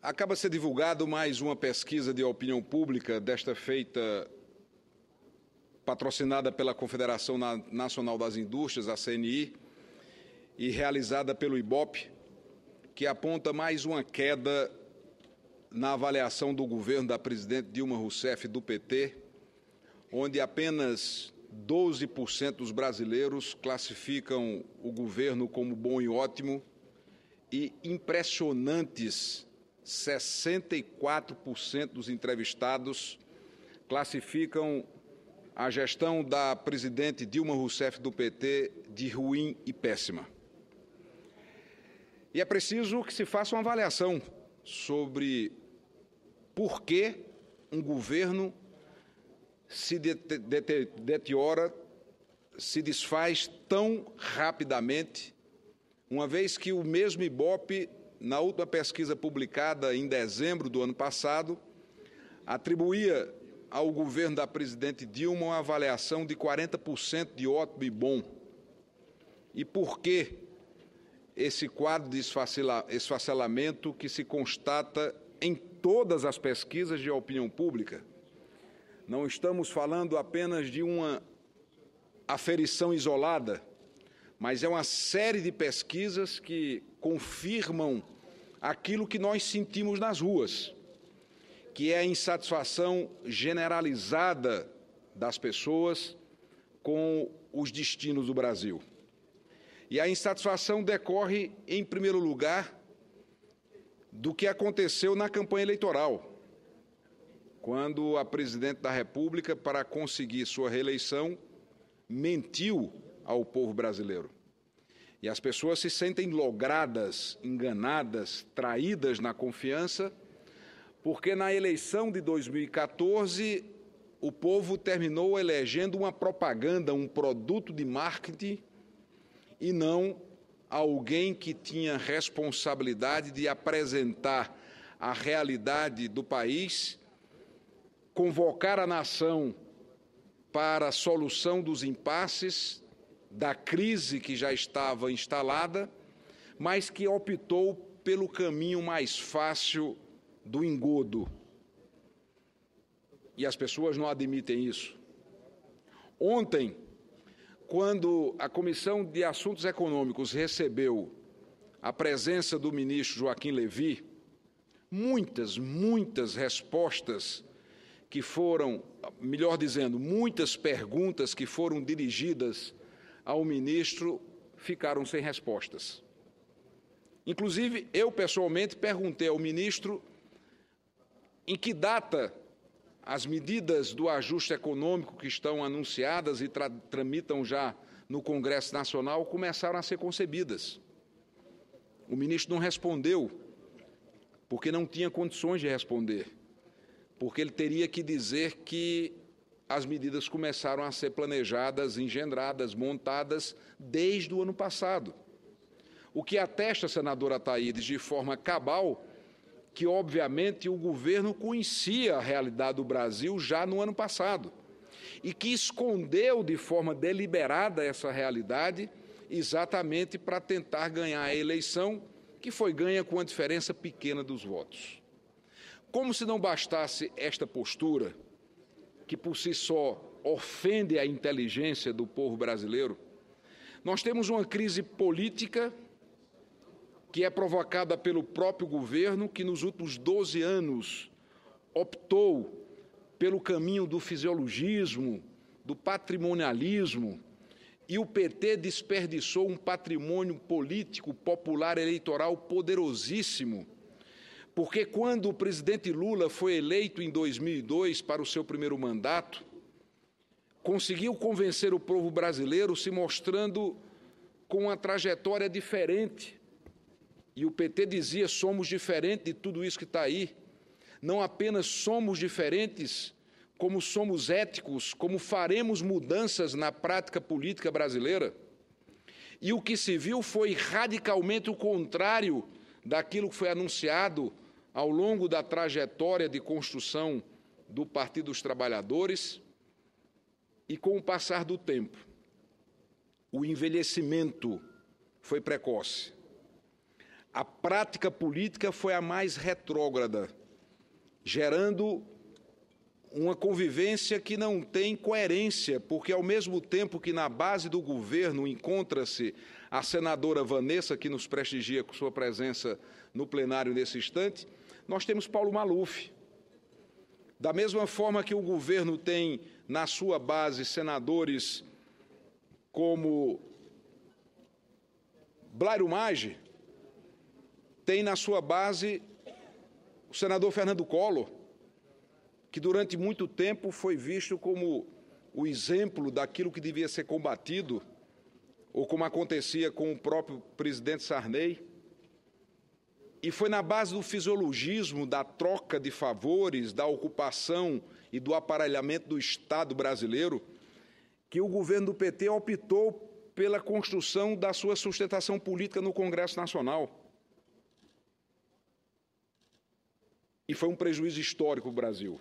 Acaba de ser divulgado mais uma pesquisa de opinião pública, desta feita patrocinada pela Confederação Nacional das Indústrias, a CNI, e realizada pelo IBOP, que aponta mais uma queda na avaliação do governo da presidente Dilma Rousseff do PT, onde apenas 12% dos brasileiros classificam o governo como bom e ótimo e impressionantes 64% dos entrevistados classificam a gestão da presidente Dilma Rousseff do PT de ruim e péssima. E é preciso que se faça uma avaliação sobre por que um governo se deteriora, se desfaz tão rapidamente, uma vez que o mesmo IBOP, na última pesquisa publicada em dezembro do ano passado, atribuía ao governo da presidente Dilma uma avaliação de 40% de ótimo e bom. E por que esse quadro de esfacelamento que se constata em todas as pesquisas de opinião pública? Não estamos falando apenas de uma aferição isolada, mas é uma série de pesquisas que confirmam aquilo que nós sentimos nas ruas, que é a insatisfação generalizada das pessoas com os destinos do Brasil. E a insatisfação decorre, em primeiro lugar, do que aconteceu na campanha eleitoral, quando a presidente da República, para conseguir sua reeleição, mentiu ao povo brasileiro. E as pessoas se sentem logradas, enganadas, traídas na confiança, porque na eleição de 2014 o povo terminou elegendo uma propaganda, um produto de marketing, e não alguém que tinha responsabilidade de apresentar a realidade do país, convocar a nação para a solução dos impasses, da crise que já estava instalada, mas que optou pelo caminho mais fácil do engodo. E as pessoas não admitem isso. Ontem, quando a Comissão de Assuntos Econômicos recebeu a presença do ministro Joaquim Levy, muitas respostas que foram, melhor dizendo, muitas perguntas que foram dirigidas ao ministro ficaram sem respostas. Inclusive, eu pessoalmente perguntei ao ministro em que data as medidas do ajuste econômico que estão anunciadas e tramitam já no Congresso Nacional começaram a ser concebidas. O ministro não respondeu, porque não tinha condições de responder, porque ele teria que dizer que as medidas começaram a ser planejadas, engendradas, montadas desde o ano passado. O que atesta, senadora Thaídes, de forma cabal, que, obviamente, o governo conhecia a realidade do Brasil já no ano passado e que escondeu de forma deliberada essa realidade exatamente para tentar ganhar a eleição, que foi ganha com uma diferença pequena dos votos. Como se não bastasse esta postura, que por si só ofende a inteligência do povo brasileiro, nós temos uma crise política que é provocada pelo próprio governo, que nos últimos 12 anos optou pelo caminho do fisiologismo, do patrimonialismo, e o PT desperdiçou um patrimônio político, popular, eleitoral poderosíssimo, porque quando o presidente Lula foi eleito em 2002 para o seu primeiro mandato, conseguiu convencer o povo brasileiro se mostrando com uma trajetória diferente. E o PT dizia, somos diferentes de tudo isso que está aí. Não apenas somos diferentes, como somos éticos, como faremos mudanças na prática política brasileira. E o que se viu foi radicalmente o contrário daquilo que foi anunciado ao longo da trajetória de construção do Partido dos Trabalhadores. E com o passar do tempo, o envelhecimento foi precoce. a prática política foi a mais retrógrada, gerando uma convivência que não tem coerência, porque, ao mesmo tempo que na base do governo encontra-se a senadora Vanessa, que nos prestigia com sua presença no plenário nesse instante, nós temos Paulo Maluf. Da mesma forma que o governo tem na sua base senadores como Blairo Maggi, tem na sua base o senador Fernando Collor, que durante muito tempo foi visto como o exemplo daquilo que devia ser combatido, ou como acontecia com o próprio presidente Sarney. E foi na base do fisiologismo, da troca de favores, da ocupação e do aparelhamento do Estado brasileiro, que o governo do PT optou pela construção da sua sustentação política no Congresso Nacional. E foi um prejuízo histórico para o Brasil,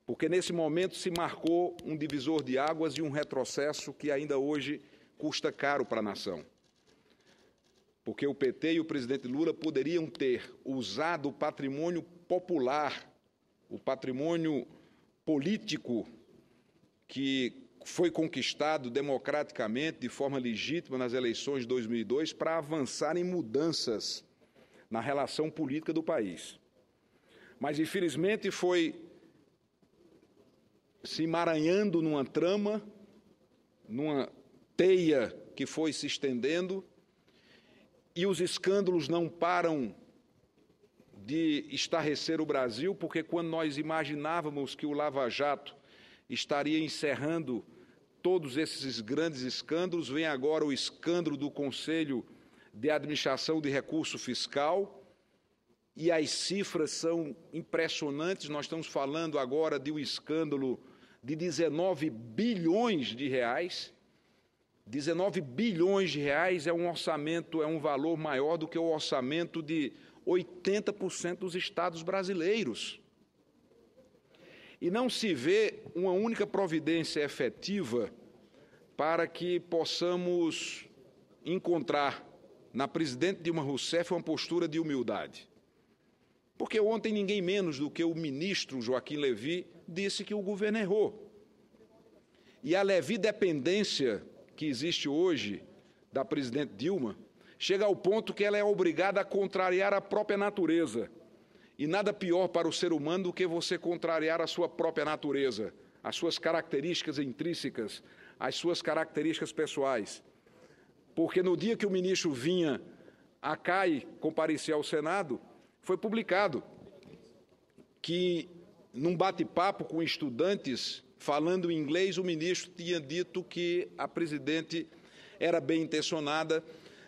porque nesse momento se marcou um divisor de águas e um retrocesso que ainda hoje custa caro para a nação. Porque o PT e o presidente Lula poderiam ter usado o patrimônio popular, o patrimônio político que foi conquistado democraticamente, de forma legítima, nas eleições de 2002, para avançar em mudanças na relação política do país. Mas, infelizmente, foi se emaranhando numa trama, numa teia que foi se estendendo, e os escândalos não param de estarrecer o Brasil, porque quando nós imaginávamos que o Lava Jato estaria encerrando todos esses grandes escândalos, vem agora o escândalo do Conselho de Administração de Recurso Fiscal, e as cifras são impressionantes. Nós estamos falando agora de um escândalo de 19 bilhões de reais. 19 bilhões de reais é um orçamento, é um valor maior do que o orçamento de 80% dos estados brasileiros. E não se vê uma única providência efetiva para que possamos encontrar na presidente Dilma Rousseff uma postura de humildade. Porque ontem ninguém menos do que o ministro Joaquim Levy disse que o governo errou. E a levidependência que existe hoje da presidente Dilma chega ao ponto que ela é obrigada a contrariar a própria natureza. E nada pior para o ser humano do que você contrariar a sua própria natureza, as suas características intrínsecas, as suas características pessoais. Porque no dia que o ministro vinha a CAI comparecer ao Senado, foi publicado que, num bate-papo com estudantes, falando inglês, o ministro tinha dito que a presidente era bem intencionada,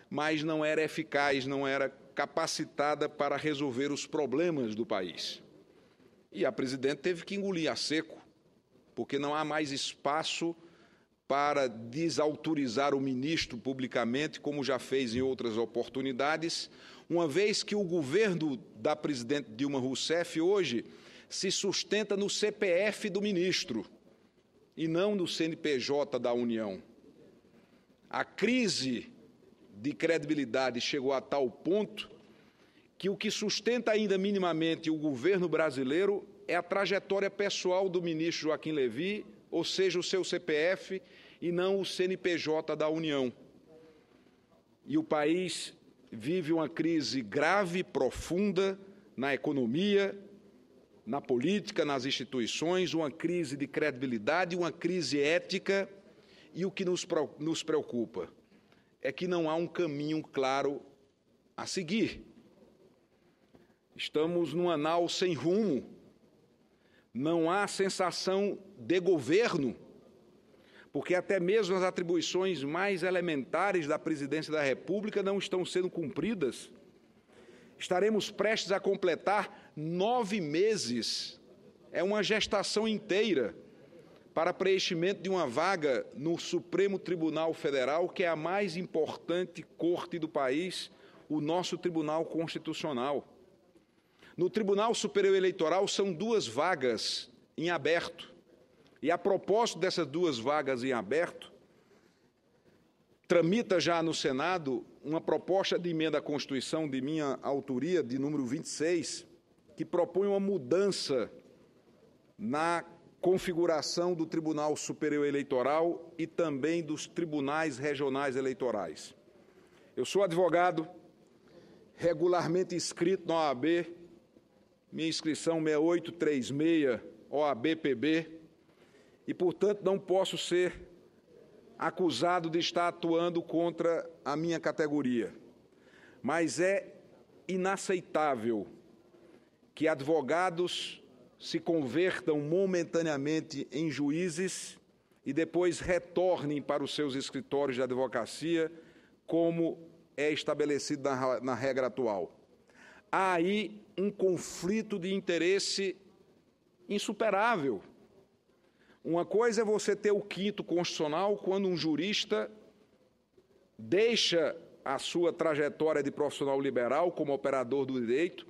mas não era eficaz, não era capacitada para resolver os problemas do país. E a presidente teve que engolir a seco, porque não há mais espaço para desautorizar o ministro publicamente, como já fez em outras oportunidades, uma vez que o governo da presidente Dilma Rousseff hoje se sustenta no CPF do ministro e não no CNPJ da União. A crise de credibilidade chegou a tal ponto que o que sustenta ainda minimamente o governo brasileiro é a trajetória pessoal do ministro Joaquim Levy, ou seja, o seu CPF, e não o CNPJ da União. E o país vive uma crise grave, profunda, na economia, na política, nas instituições, uma crise de credibilidade, uma crise ética, e o que nos preocupa é que não há um caminho claro a seguir. Estamos num anal sem rumo, não há sensação de governo, porque até mesmo as atribuições mais elementares da presidência da República não estão sendo cumpridas. Estaremos prestes a completar 9 meses, é uma gestação inteira, para preenchimento de uma vaga no Supremo Tribunal Federal, que é a mais importante corte do país, o nosso Tribunal Constitucional. No Tribunal Superior Eleitoral são 2 vagas em aberto. E, a propósito dessas 2 vagas em aberto, tramita já no Senado uma proposta de emenda à Constituição de minha autoria, de número 26, que propõe uma mudança na configuração do Tribunal Superior Eleitoral e também dos tribunais regionais eleitorais. Eu sou advogado, regularmente inscrito na OAB, minha inscrição 6836 OAB-PB, e, portanto, não posso ser acusado de estar atuando contra a minha categoria. Mas é inaceitável que advogados se convertam momentaneamente em juízes e depois retornem para os seus escritórios de advocacia, como é estabelecido na regra atual. Há aí um conflito de interesse insuperável. Uma coisa é você ter o quinto constitucional quando um jurista deixa a sua trajetória de profissional liberal como operador do direito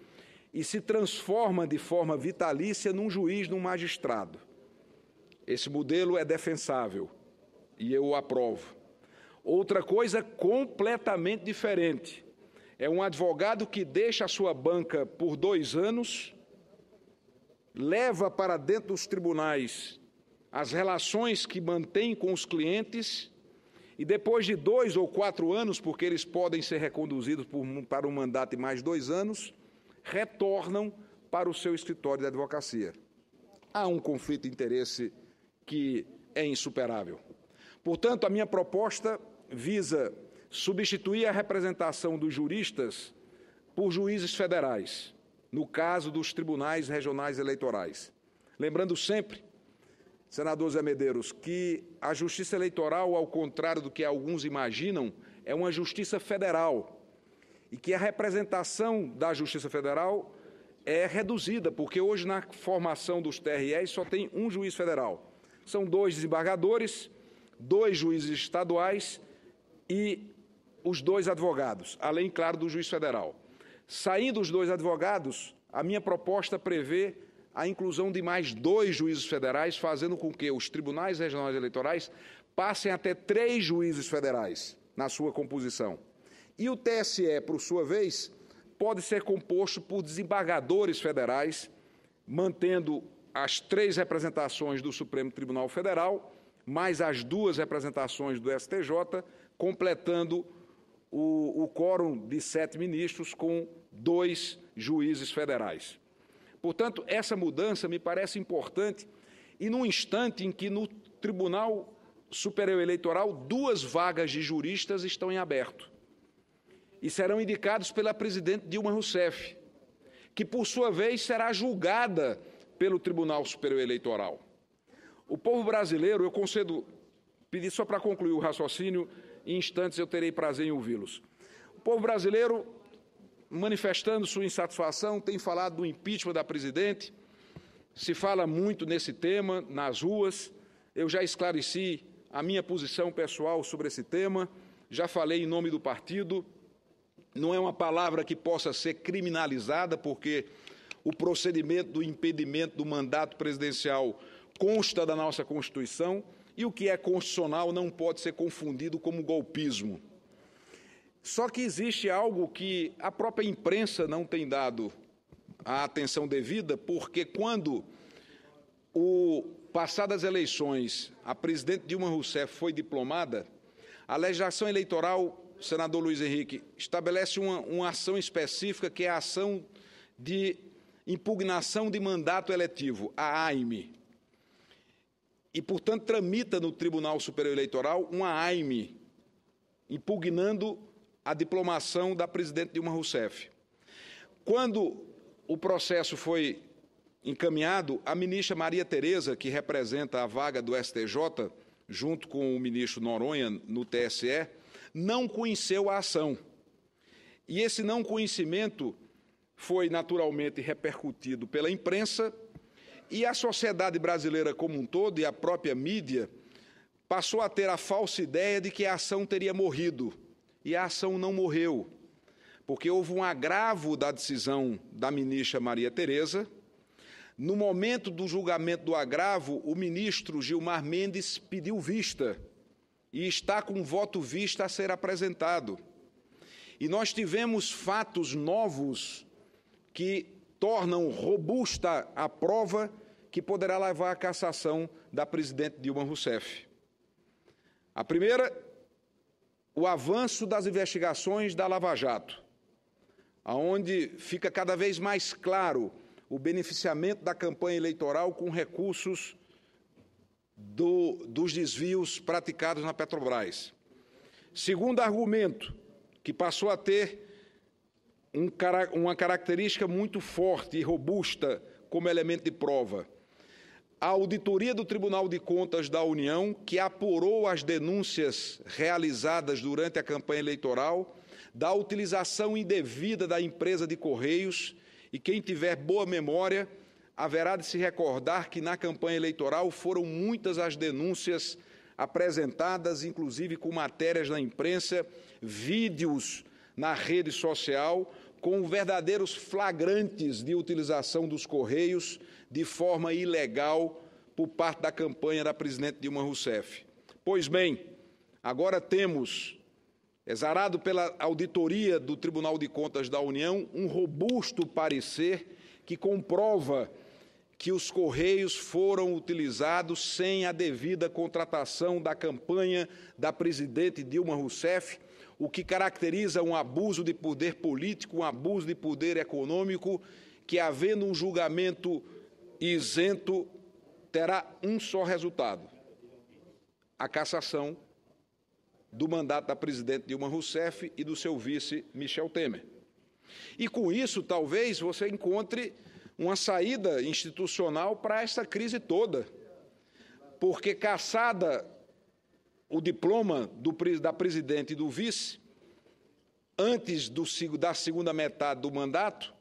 e se transforma de forma vitalícia num juiz, num magistrado. Esse modelo é defensável e eu o aprovo. Outra coisa completamente diferente é um advogado que deixa a sua banca por 2 anos, leva para dentro dos tribunais as relações que mantém com os clientes e depois de 2 ou 4 anos, porque eles podem ser reconduzidos para um mandato de mais 2 anos, retornam para o seu escritório de advocacia. Há um conflito de interesse que é insuperável. Portanto, a minha proposta visa substituir a representação dos juristas por juízes federais, no caso dos tribunais regionais eleitorais. Lembrando sempre, senador Zé Medeiros, que a justiça eleitoral, ao contrário do que alguns imaginam, é uma justiça federal e que a representação da justiça federal é reduzida, porque hoje na formação dos TREs só tem um juiz federal. São 2 desembargadores, 2 juízes estaduais e os 2 advogados, além, claro, do juiz federal. Saindo os 2 advogados, a minha proposta prevê a inclusão de mais 2 juízes federais, fazendo com que os tribunais regionais eleitorais passem até 3 juízes federais na sua composição. E o TSE, por sua vez, pode ser composto por desembargadores federais, mantendo as 3 representações do Supremo Tribunal Federal, mais as 2 representações do STJ, completando o quórum de 7 ministros com 2 juízes federais. Portanto, essa mudança me parece importante e num instante em que no Tribunal Superior Eleitoral 2 vagas de juristas estão em aberto e serão indicados pela presidente Dilma Rousseff, que, por sua vez, será julgada pelo Tribunal Superior Eleitoral. O povo brasileiro, eu concedo, pedi só para concluir o raciocínio, em instantes eu terei prazer em ouvi-los. O povo brasileiro, manifestando sua insatisfação, tem falado do impeachment da presidente, se fala muito nesse tema nas ruas, eu já esclareci a minha posição pessoal sobre esse tema, já falei em nome do partido, não é uma palavra que possa ser criminalizada, porque o procedimento do impedimento do mandato presidencial consta da nossa Constituição e o que é constitucional não pode ser confundido como golpismo. Só que existe algo que a própria imprensa não tem dado a atenção devida, porque quando, passadas as eleições, a presidente Dilma Rousseff foi diplomada, a legislação eleitoral, senador Luiz Henrique, estabelece uma ação específica, que é a ação de impugnação de mandato eletivo, a AIME. E, portanto, tramita no Tribunal Superior Eleitoral uma AIME, impugnando a diplomação da presidente Dilma Rousseff. Quando o processo foi encaminhado, a ministra Maria Tereza, que representa a vaga do STJ, junto com o ministro Noronha no TSE, não conheceu a ação. E esse não conhecimento foi naturalmente repercutido pela imprensa e a sociedade brasileira como um todo e a própria mídia passou a ter a falsa ideia de que a ação teria morrido. E a ação não morreu, porque houve um agravo da decisão da ministra Maria Tereza. No momento do julgamento do agravo, o ministro Gilmar Mendes pediu vista e está com voto vista a ser apresentado. E nós tivemos fatos novos que tornam robusta a prova que poderá levar à cassação da presidente Dilma Rousseff. A primeira, o avanço das investigações da Lava Jato, onde fica cada vez mais claro o beneficiamento da campanha eleitoral com recursos dos desvios praticados na Petrobras. Segundo argumento, que passou a ter uma característica muito forte e robusta como elemento de prova, a auditoria do Tribunal de Contas da União, que apurou as denúncias realizadas durante a campanha eleitoral da utilização indevida da empresa de Correios, e quem tiver boa memória haverá de se recordar que na campanha eleitoral foram muitas as denúncias apresentadas, inclusive com matérias na imprensa, vídeos na rede social, com verdadeiros flagrantes de utilização dos Correios de forma ilegal por parte da campanha da presidente Dilma Rousseff. Pois bem, agora temos, exarado pela auditoria do Tribunal de Contas da União, um robusto parecer que comprova que os Correios foram utilizados sem a devida contratação da campanha da presidente Dilma Rousseff, o que caracteriza um abuso de poder político, um abuso de poder econômico, que, havendo um julgamento isento, terá um só resultado: a cassação do mandato da presidente Dilma Rousseff e do seu vice, Michel Temer. E, com isso, talvez você encontre uma saída institucional para essa crise toda, porque, cassada o diploma da presidente e do vice, antes da segunda metade do mandato,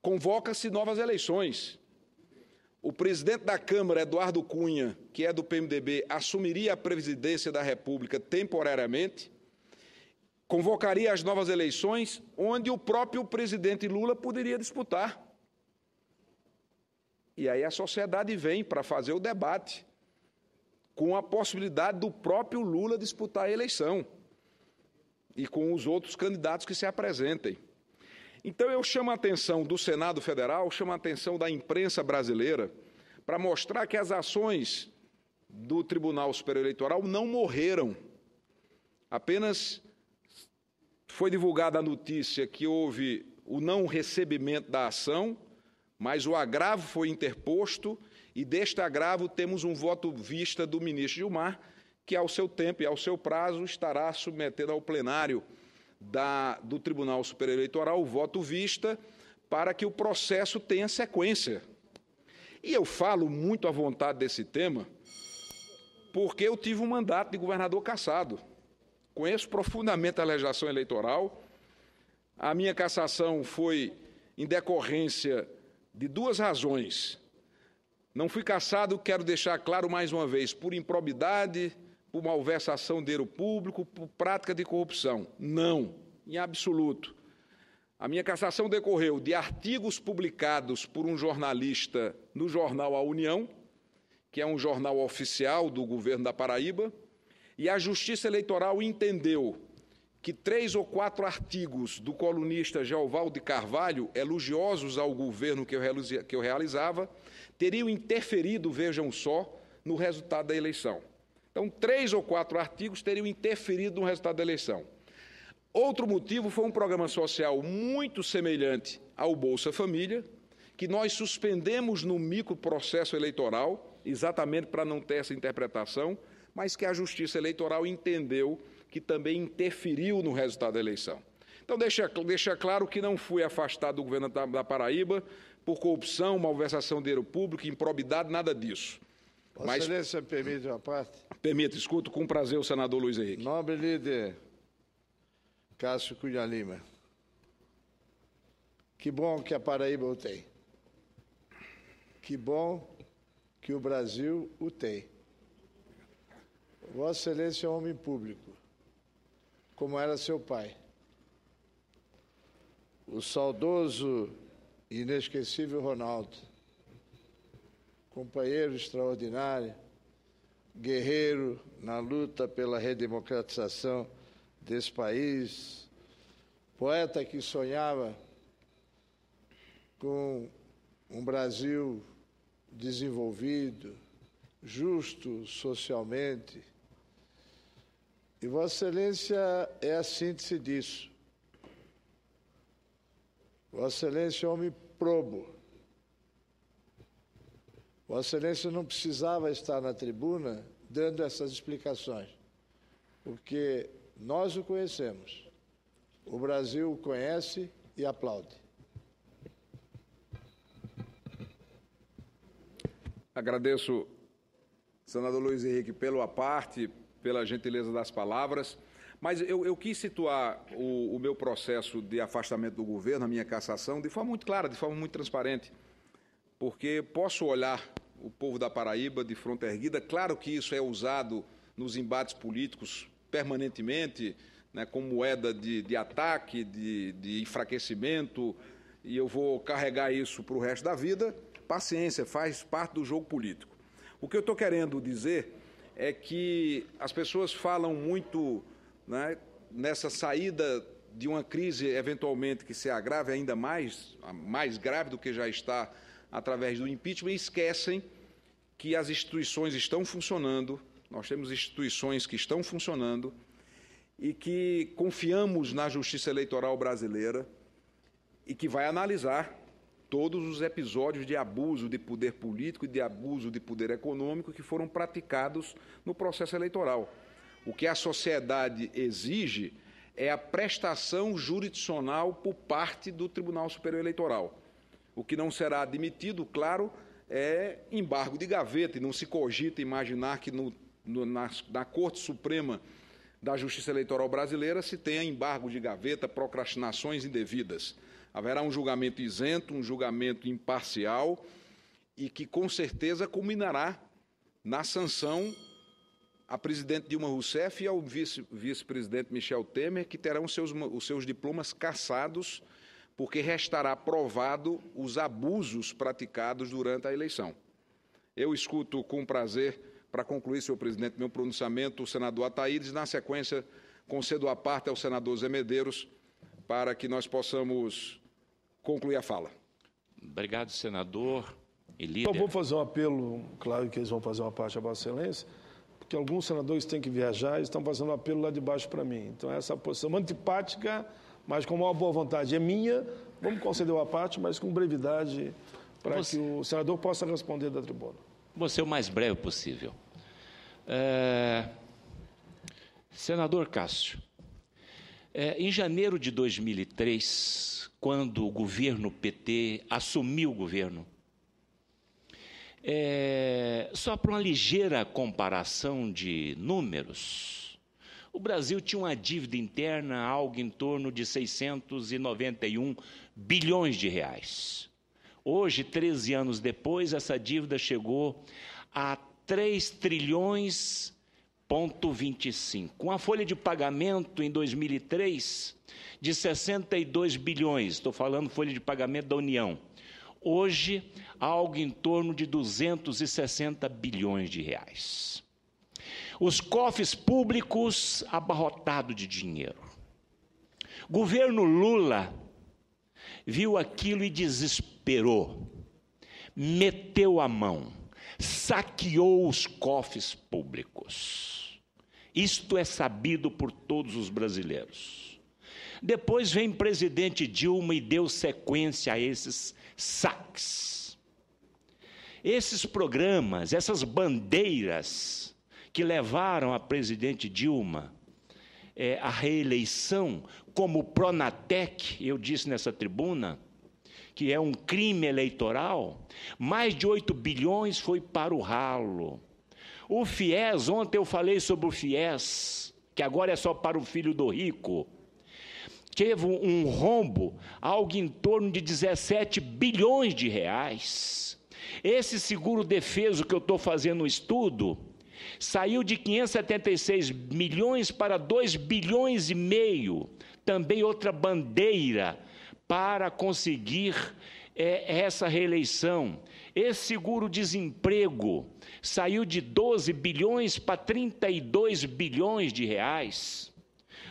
convoca-se novas eleições. O presidente da Câmara, Eduardo Cunha, que é do PMDB, assumiria a presidência da República temporariamente, convocaria as novas eleições, onde o próprio presidente Lula poderia disputar. E aí a sociedade vem para fazer o debate, com a possibilidade do próprio Lula disputar a eleição e com os outros candidatos que se apresentem. Então, eu chamo a atenção do Senado Federal, chamo a atenção da imprensa brasileira, para mostrar que as ações do Tribunal Superior Eleitoral não morreram. Apenas foi divulgada a notícia que houve o não recebimento da ação, mas o agravo foi interposto, e deste agravo temos um voto vista do ministro Gilmar, que, ao seu tempo e ao seu prazo, estará submetendo ao plenário do Tribunal Superior Eleitoral o voto vista, para que o processo tenha sequência. E eu falo muito à vontade desse tema, porque eu tive um mandato de governador cassado. Conheço profundamente a legislação eleitoral. A minha cassação foi em decorrência de duas razões. Não fui cassado, quero deixar claro mais uma vez, por improbidade, por malversação de dinheiro público, por prática de corrupção. Não, em absoluto. A minha cassação decorreu de artigos publicados por um jornalista no jornal A União, que é um jornal oficial do governo da Paraíba, e a Justiça Eleitoral entendeu que 3 ou 4 artigos do colunista Geovaldo de Carvalho, elogiosos ao governo que eu realizava, teriam interferido, vejam só, no resultado da eleição. Então, 3 ou 4 artigos teriam interferido no resultado da eleição. Outro motivo foi um programa social muito semelhante ao Bolsa Família, que nós suspendemos no microprocesso eleitoral, exatamente para não ter essa interpretação, mas que a Justiça Eleitoral entendeu que também interferiu no resultado da eleição. Então, deixa claro que não fui afastado do governo da Paraíba por corrupção, malversação de dinheiro público, improbidade, nada disso. Vossa Excelência, permite uma parte? Permita, escuto com prazer o senador Luiz Henrique. Nobre líder Cássio Cunha Lima, que bom que a Paraíba o tem. Que bom que o Brasil o tem. Vossa Excelência é um homem público, como era seu pai. O saudoso e inesquecível Ronaldo, companheiro extraordinário, guerreiro na luta pela redemocratização desse país, poeta que sonhava com um Brasil desenvolvido, justo socialmente. E Vossa Excelência é a síntese disso. Vossa Excelência é homem probo. Vossa Excelência não precisava estar na tribuna dando essas explicações, porque nós o conhecemos, o Brasil o conhece e aplaude. Agradeço, senador Luiz Henrique, pela parte, pela gentileza das palavras, mas eu quis situar o meu processo de afastamento do governo, a minha cassação, de forma muito clara, de forma muito transparente, porque posso olhar o povo da Paraíba de fronte erguida. Claro que isso é usado nos embates políticos permanentemente, né, como moeda de ataque, de enfraquecimento, e eu vou carregar isso para o resto da vida. Paciência, faz parte do jogo político. O que eu estou querendo dizer é que as pessoas falam muito, né, nessa saída de uma crise, eventualmente, que se agrave ainda mais grave do que já está, através do impeachment, e esquecem que as instituições estão funcionando, nós temos instituições que estão funcionando e que confiamos na Justiça Eleitoral brasileira e que vai analisar todos os episódios de abuso de poder político e de abuso de poder econômico que foram praticados no processo eleitoral. O que a sociedade exige é a prestação jurisdicional por parte do Tribunal Superior Eleitoral. O que não será admitido, claro, é embargo de gaveta, e não se cogita imaginar que na Corte Suprema da Justiça Eleitoral brasileira se tenha embargo de gaveta, procrastinações indevidas. Haverá um julgamento isento, um julgamento imparcial e que, com certeza, culminará na sanção à presidente Dilma Rousseff e ao vice-presidente Michel Temer, que terão os seus diplomas cassados, porque restará provado os abusos praticados durante a eleição. Eu escuto com prazer, para concluir, senhor presidente, meu pronunciamento, o senador Ataídes, na sequência, concedo a parte ao senador Zé Medeiros, para que nós possamos concluir a fala. Obrigado, senador e líder. Eu vou fazer um apelo, claro que eles vão fazer uma parte a Vossa Excelência, porque alguns senadores têm que viajar e estão fazendo um apelo lá de baixo para mim. Então, essa posição antipática, mas com uma boa vontade é minha, vamos conceder uma parte, mas com brevidade, para que o senador possa responder da tribuna. Vou ser o mais breve possível. Senador Cássio, em janeiro de 2003, quando o governo PT assumiu o governo, só para uma ligeira comparação de números, o Brasil tinha uma dívida interna algo em torno de 691 bilhões de reais. Hoje, 13 anos depois, essa dívida chegou a 3 trilhões ponto 25. Uma folha de pagamento em 2003 de 62 bilhões, estou falando folha de pagamento da União. Hoje, algo em torno de 260 bilhões de reais. Os cofres públicos abarrotados de dinheiro. Governo Lula viu aquilo e desesperou, meteu a mão, saqueou os cofres públicos. Isto é sabido por todos os brasileiros. Depois vem o presidente Dilma e deu sequência a esses saques. Esses programas, essas bandeiras que levaram a presidente Dilma à reeleição, como o Pronatec, eu disse nessa tribuna, que é um crime eleitoral, mais de 8 bilhões foi para o ralo. O FIES, ontem eu falei sobre o FIES, que agora é só para o filho do rico, teve um rombo, algo em torno de 17 bilhões de reais. Esse seguro-defeso que eu estou fazendo o estudo, saiu de 576 milhões para 2 bilhões e meio, também outra bandeira para conseguir essa reeleição. Esse seguro-desemprego saiu de 12 bilhões para 32 bilhões de reais.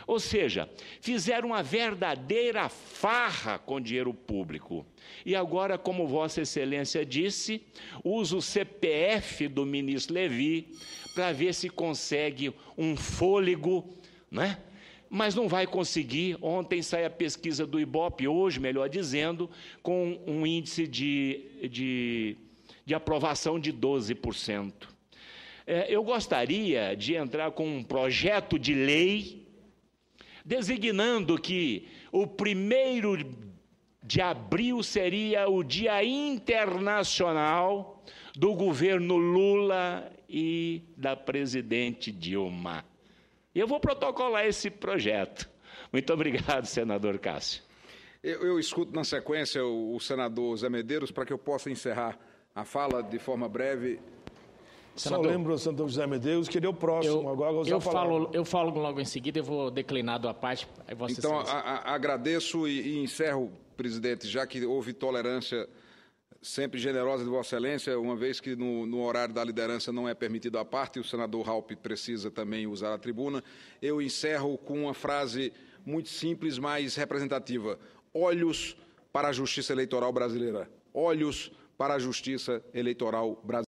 Ou seja, fizeram uma verdadeira farra com dinheiro público. E agora, como Vossa Excelência disse, usa o CPF do ministro Levi para ver se consegue um fôlego, né? Mas não vai conseguir. Ontem sai a pesquisa do Ibope, hoje, melhor dizendo, com um índice de aprovação de 12%. Eu gostaria de entrar com um projeto de lei designando que o 1º de abril seria o Dia Internacional do governo Lula e da presidente Dilma. E eu vou protocolar esse projeto. Muito obrigado, senador Cássio. Eu escuto na sequência o senador Zé Medeiros para que eu possa encerrar a fala de forma breve. Senador, só lembro, senador José Medeiros, que ele é o próximo. Eu falo logo em seguida, eu vou declinar da parte. Então, agradeço e encerro, presidente, já que houve tolerância sempre generosa de Vossa Excelência, uma vez que no horário da liderança não é permitido a parte, e o senador Raupp precisa também usar a tribuna, eu encerro com uma frase muito simples, mas representativa. Olhos para a justiça eleitoral brasileira. Olhos para a justiça eleitoral brasileira.